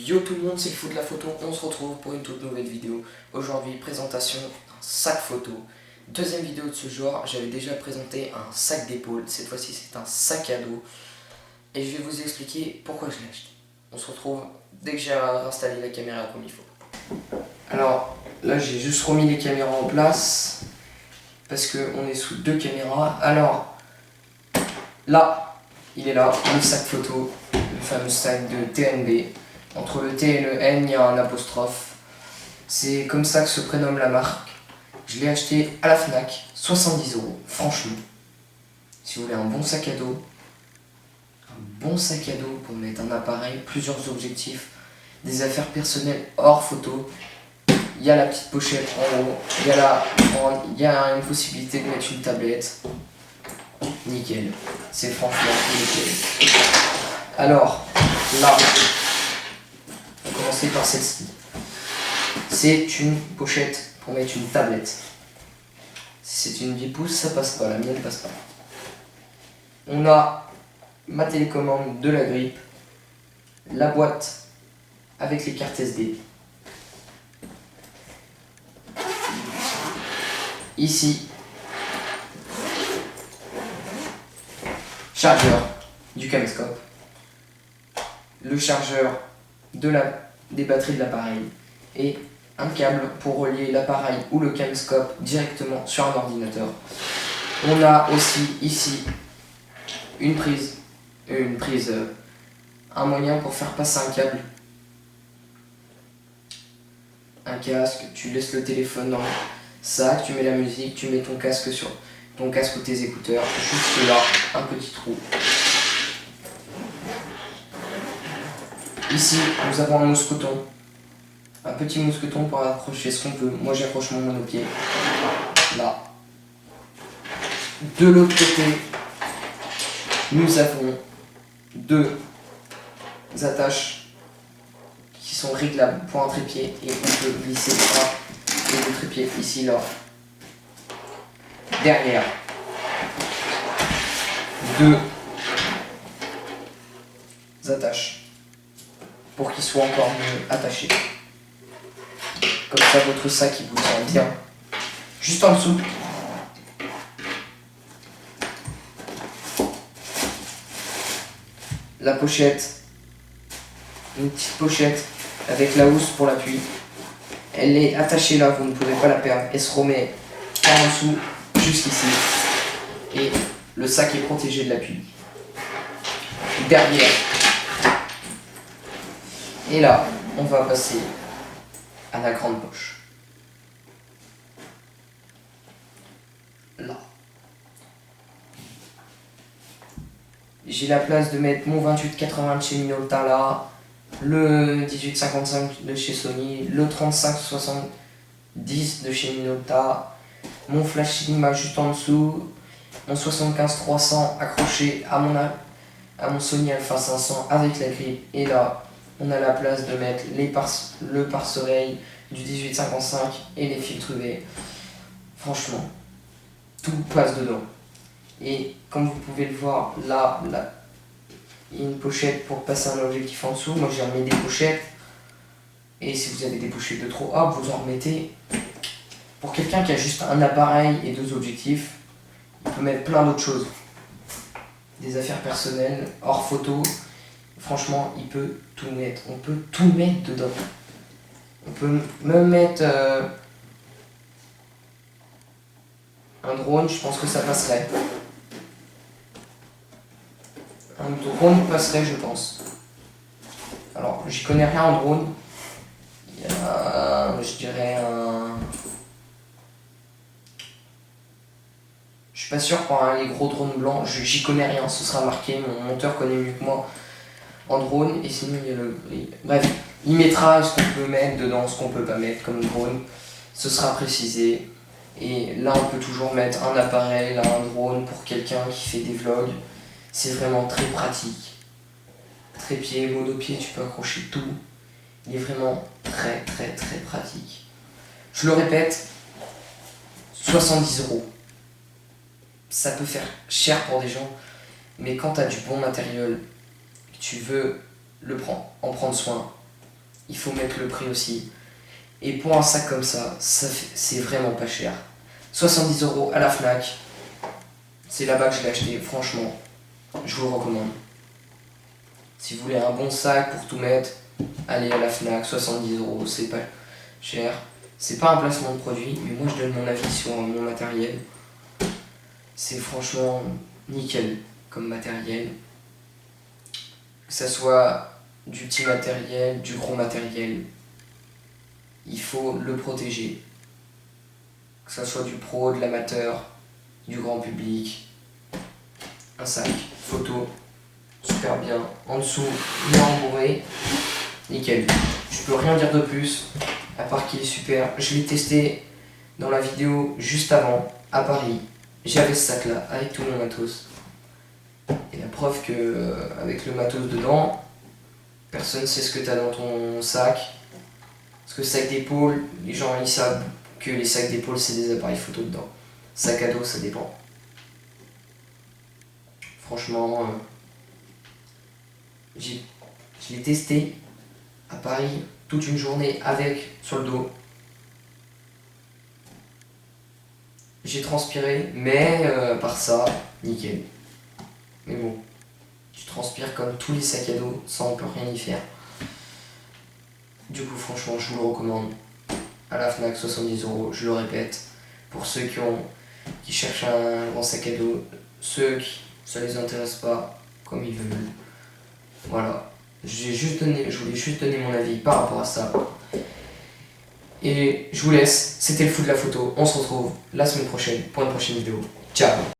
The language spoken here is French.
Yo tout le monde, c'est le fou de la photo, on se retrouve pour une toute nouvelle vidéo. Aujourd'hui, présentation d'un sac photo. Deuxième vidéo de ce genre, j'avais déjà présenté un sac d'épaule, cette fois-ci c'est un sac à dos. Et je vais vous expliquer pourquoi je l'ai acheté. On se retrouve dès que j'ai installé la caméra comme il faut. Alors là j'ai juste remis les caméras en place, parce qu'on est sous deux caméras. Alors là, il est là, le sac photo, le fameux sac de TNB. Entre le T et le N, il y a un apostrophe. C'est comme ça que se prénomme la marque. Je l'ai acheté à la Fnac, 70 €. Franchement, si vous voulez un bon sac à dos pour mettre un appareil, plusieurs objectifs, des affaires personnelles hors photo. Il y a la petite pochette en haut, il y a une possibilité de mettre une tablette. Nickel, c'est franchement nickel. Alors, là, on va commencer par celle-ci. C'est une pochette pour mettre une tablette. Si c'est une 10 pouces, ça passe pas, la mienne passe pas. On a ma télécommande de la grippe, la boîte avec les cartes SD. Ici, chargeur du caméscope, le chargeur des batteries de l'appareil et un câble pour relier l'appareil ou le caméscope directement sur un ordinateur. On a aussi ici un moyen pour faire passer un câble, un casque. Tu laisses le téléphone dans le sac, tu mets la musique, tu mets ton casque ou tes écouteurs, juste là, un petit trou. Ici, nous avons un mousqueton, un petit mousqueton pour accrocher ce qu'on peut. Moi, j'accroche mon monopied là. De l'autre côté, nous avons deux attaches qui sont réglables pour un trépied, et on peut glisser un et deux trépieds ici, là. Derrière, deux attaches pour qu'il soit encore mieux attaché. Comme ça, votre sac il vous tient bien. Juste en dessous, la pochette, une petite pochette avec la housse pour l'appui. Elle est attachée là, vous ne pouvez pas la perdre. Elle se remet en dessous, jusqu'ici. Et le sac est protégé de l'appui. Derrière. Et là, on va passer à la grande poche. Là. J'ai la place de mettre mon 2880 de chez Minolta là, le 1855 de chez Sony, le 3570 de chez Minolta, mon flash Cinema juste en dessous, mon 75-300 accroché à mon Sony Alpha 500 avec la grippe. Et là, on a la place de mettre le pare-soleil du 1855 et les filtres UV. Franchement, tout passe dedans. Et comme vous pouvez le voir, là, il y a une pochette pour passer un objectif en dessous. Moi j'ai remis des pochettes. Et si vous avez des pochettes de trop hop, vous en remettez. Pour quelqu'un qui a juste un appareil et deux objectifs, il peut mettre plein d'autres choses. Des affaires personnelles, hors photo. Franchement, il peut tout mettre. On peut tout mettre dedans. On peut même mettre un drone, je pense que ça passerait. Un drone passerait, je pense. Alors, j'y connais rien en drone. Il y a, je dirais, je suis pas sûr pour les gros drones blancs, j'y connais rien, ce sera marqué, mon monteur connaît mieux que moi en drone, et sinon il y a le... Bref, il mettra ce qu'on peut mettre dedans, ce qu'on peut pas mettre comme drone, ce sera précisé. Et là on peut toujours mettre un appareil, là un drone pour quelqu'un qui fait des vlogs. C'est vraiment très pratique. Trépied, monopied, tu peux accrocher tout. Il est vraiment très très très pratique. Je le répète, 70 €. Ça peut faire cher pour des gens, mais quand tu as du bon matériel, tu veux en prendre soin, il faut mettre le prix aussi. Et pour un sac comme ça, c'est vraiment pas cher. 70 € à la Fnac. C'est là-bas que je l'ai acheté, franchement. Je vous le recommande. Si vous voulez un bon sac pour tout mettre, allez à la Fnac, 70 €, c'est pas cher. C'est pas un placement de produit, mais moi je donne mon avis sur mon matériel. C'est franchement nickel comme matériel. Que ça soit du petit matériel, du gros matériel, il faut le protéger. Que ça soit du pro, de l'amateur, du grand public. Un sac, photo, super bien. En dessous, il est rembourré, nickel. Je peux rien dire de plus, à part qu'il est super. Je l'ai testé dans la vidéo juste avant, à Paris. J'avais ce sac là, avec tout mon matos. Et la preuve que avec le matos dedans, personne ne sait ce que tu as dans ton sac. Parce que sac d'épaule, les gens ils savent que les sacs d'épaule c'est des appareils photo dedans. Sac à dos, ça dépend. Franchement, je l'ai testé à Paris toute une journée avec sur le dos. J'ai transpiré, mais par ça, nickel. Mais bon, tu transpires comme tous les sacs à dos, ça on peut rien y faire. Du coup, franchement, je vous le recommande. À la Fnac, 70 €, je le répète. Pour ceux qui cherchent un grand sac à dos, ceux qui ça les intéresse pas, comme ils veulent. Voilà. Je voulais juste donner mon avis par rapport à ça. Et je vous laisse. C'était le fou de la photo. On se retrouve la semaine prochaine pour une prochaine vidéo. Ciao!